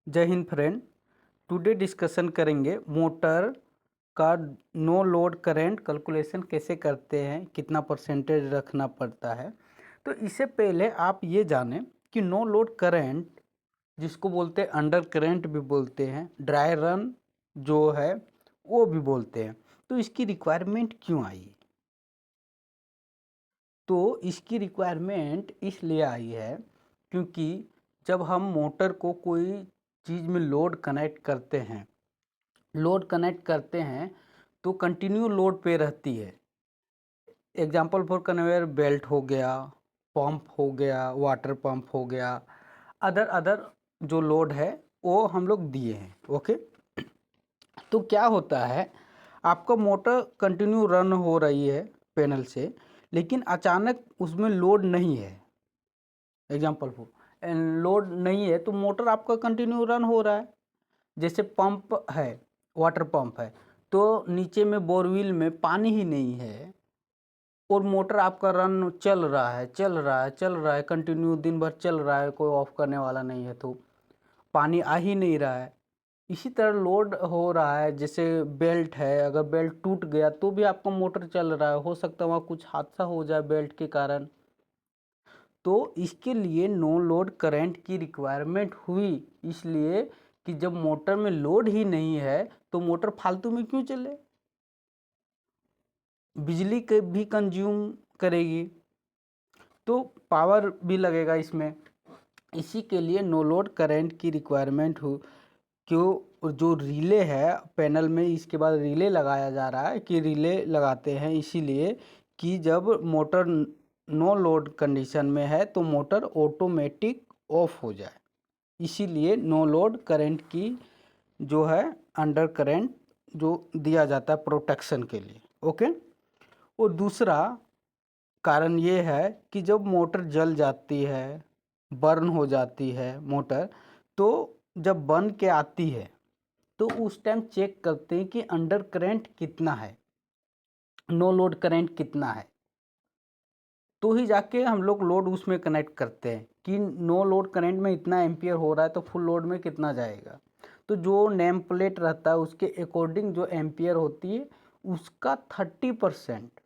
जय Hind friend. Today discussion करेंगे motor का नो लोड करंट कैलकुलेशन कैसे करते हैं, कितना परसेंटेज रखना पड़ता है। तो इससे पहले आप ये जानें कि नो लोड करंट जिसको बोलते हैं अंडर करंट भी बोलते हैं, ड्राई रन जो है वो भी बोलते हैं। तो इसकी रिक्वायरमेंट क्यों आई? तो इसकी रिक्वायरमेंट इसलिए आई है क्योंकि जब हम मोटर को कोई चीज़ में लोड कनेक्ट करते हैं तो कंटिन्यू लोड पे रहती है। एग्जाम्पल फॉर कन्वेयर बेल्ट हो गया, पंप हो गया, वाटर पंप हो गया, अदर अदर जो लोड है वो हम लोग दिए हैं। ओके, तो क्या होता है, आपका मोटर कंटिन्यू रन हो रही है पैनल से, लेकिन अचानक उसमें लोड नहीं है। एग्जाम्पल फॉर लोड नहीं है तो मोटर आपका कंटिन्यू रन हो रहा है। जैसे पंप है, वाटर पंप है, तो नीचे में बोरवेल में पानी ही नहीं है और मोटर आपका रन चल रहा है कंटिन्यू, दिन भर चल रहा है, कोई ऑफ करने वाला नहीं है, तो पानी आ ही नहीं रहा है। इसी तरह लोड हो रहा है, जैसे बेल्ट है, अगर बेल्ट टूट गया तो भी आपका मोटर चल रहा है, हो सकता है वहाँ कुछ हादसा हो जाए बेल्ट के कारण। तो इसके लिए नो लोड करंट की रिक्वायरमेंट हुई, इसलिए कि जब मोटर में लोड ही नहीं है तो मोटर फालतू में क्यों चले, बिजली के भी कंज्यूम करेगी तो पावर भी लगेगा इसमें। इसी के लिए नो लोड करंट की रिक्वायरमेंट हो। क्यों, जो रिले है पैनल में, इसके बाद रिले लगाया जा रहा है कि रिले लगाते हैं इसीलिए कि जब मोटर नो लोड कंडीशन में है तो मोटर ऑटोमेटिक ऑफ हो जाए। इसीलिए नो लोड करंट की जो है अंडर करंट जो दिया जाता है प्रोटेक्शन के लिए। ओके, और दूसरा कारण ये है कि जब मोटर जल जाती है, बर्न हो जाती है मोटर, तो जब बन के आती है तो उस टाइम चेक करते हैं कि अंडर करंट कितना है, नो लोड करंट कितना है, तो ही जाके हम लोग लोड उसमें कनेक्ट करते हैं कि नो लोड करंट में इतना एम्पियर हो रहा है तो फुल लोड में कितना जाएगा। तो जो नेम प्लेट रहता है उसके अकॉर्डिंग जो एम्पियर होती है उसका 30%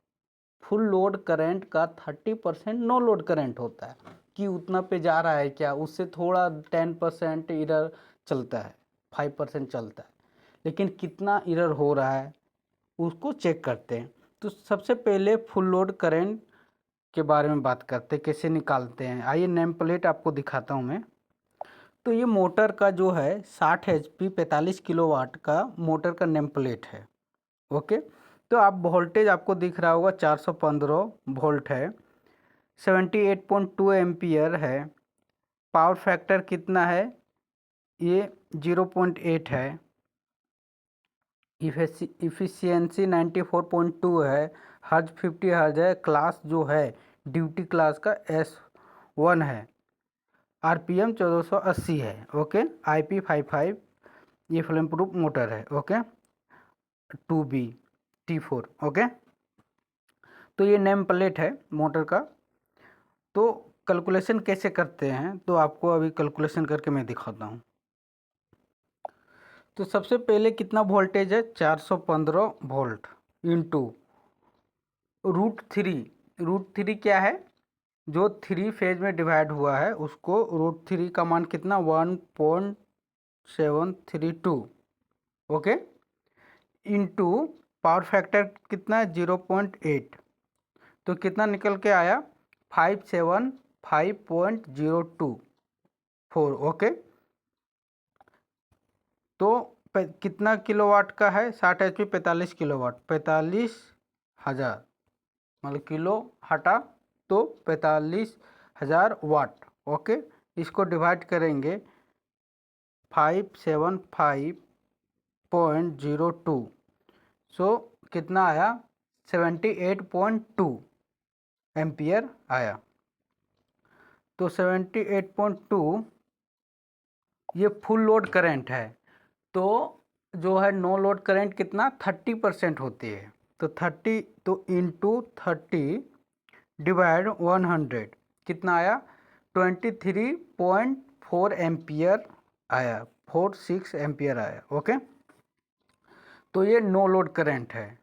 फुल लोड करंट का 30% नो लोड करंट होता है कि उतना पे जा रहा है क्या, उससे थोड़ा 10% इरर चलता है, 5% चलता है, लेकिन कितना इरर हो रहा है उसको चेक करते हैं। तो सबसे पहले फुल लोड करंट के बारे में बात करते हैं, कैसे निकालते हैं। आइए नेम प्लेट आपको दिखाता हूँ मैं। तो ये मोटर का जो है 60 HP 45 किलोवाट का मोटर का नेम प्लेट है। ओके, तो आप वोल्टेज आपको दिख रहा होगा 415 वोल्ट है, 78.2 एम्पियर है। पावर फैक्टर कितना है, ये 0.8 है। इफिशियंसी 94.2 है। हर्ज 50 हर्ज है। क्लास जो है ड्यूटी क्लास का S1 है। RPM 1480 है। ओके, IP55 ये फ्लेम प्रूफ मोटर है। Okay, 2B T4। ओके, तो ये नेम प्लेट है मोटर का। तो कैलकुलेशन कैसे करते हैं, तो आपको अभी कैलकुलेशन करके मैं दिखाता हूँ। तो सबसे पहले कितना वोल्टेज है, 415 वोल्ट इंटू √3। √3 क्या है, जो 3 फेज में डिवाइड हुआ है उसको √3 का मान कितना 1.732। ओके, इंटू पावर फैक्टर कितना 0.8, तो कितना निकल के आया 575.024। ओके, तो कितना किलोवाट का है, 60 HP 45 किलोवाट, 45,000, मतलब किलो हटा तो 45,000 वाट। ओके, इसको डिवाइड करेंगे 575.02, सो कितना आया 78.2 एम्पियर आया। तो 78.2 ये फुल लोड करंट है। तो जो है नो लोड करंट कितना 30% होती है, तो 30 तो इंटू 30 डिवाइड 100 कितना आया 23.4 एम्पियर आया, 4-6 एम्पियर आया। ओके, तो ये नो लोड करंट है।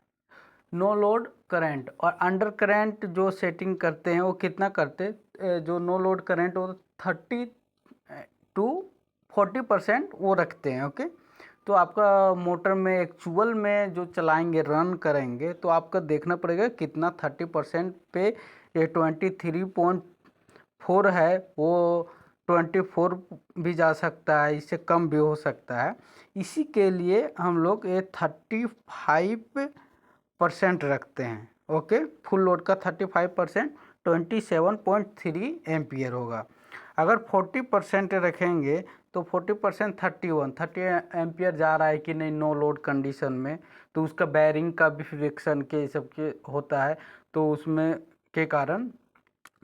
नो लोड करंट और अंडर करंट जो सेटिंग करते हैं वो कितना करते, जो नो लोड करंट वो 30 to 40% वो रखते हैं। ओके, तो आपका मोटर में एक्चुअल में जो चलाएंगे रन करेंगे तो आपका देखना पड़ेगा कितना 30% पे, ये 23.4 है वो 24 भी जा सकता है, इससे कम भी हो सकता है। इसी के लिए हम लोग ये 35% रखते हैं। ओके, फुल लोड का 35% 27.3 एम्पियर होगा। अगर 40% रखेंगे तो 40% 30 एम्पियर जा रहा है कि नहीं नो लोड कंडीशन में, तो उसका बैरिंग का भी फ्रिक्शन के सब के होता है, तो उसमें के कारण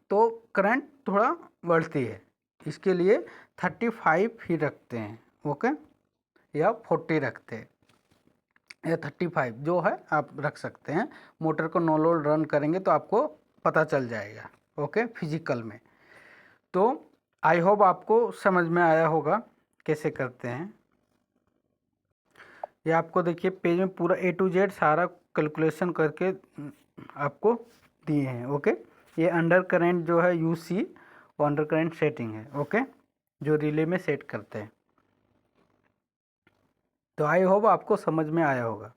तो करंट थोड़ा बढ़ती है। इसके लिए 35 ही रखते हैं। ओके, या 40 रखते हैं, या 35 जो है आप रख सकते हैं। मोटर को नो लोड रन करेंगे तो आपको पता चल जाएगा। ओके, फिजिकल में। तो आई होप आपको समझ में आया होगा कैसे करते हैं। ये आपको देखिए पेज में पूरा A to Z सारा कैलकुलेशन करके आपको दिए हैं। ओके, ये अंडर करंट जो है UC वो अंडर करंट सेटिंग है। ओके, जो रिले में सेट करते हैं। तो आई होप आपको समझ में आया होगा।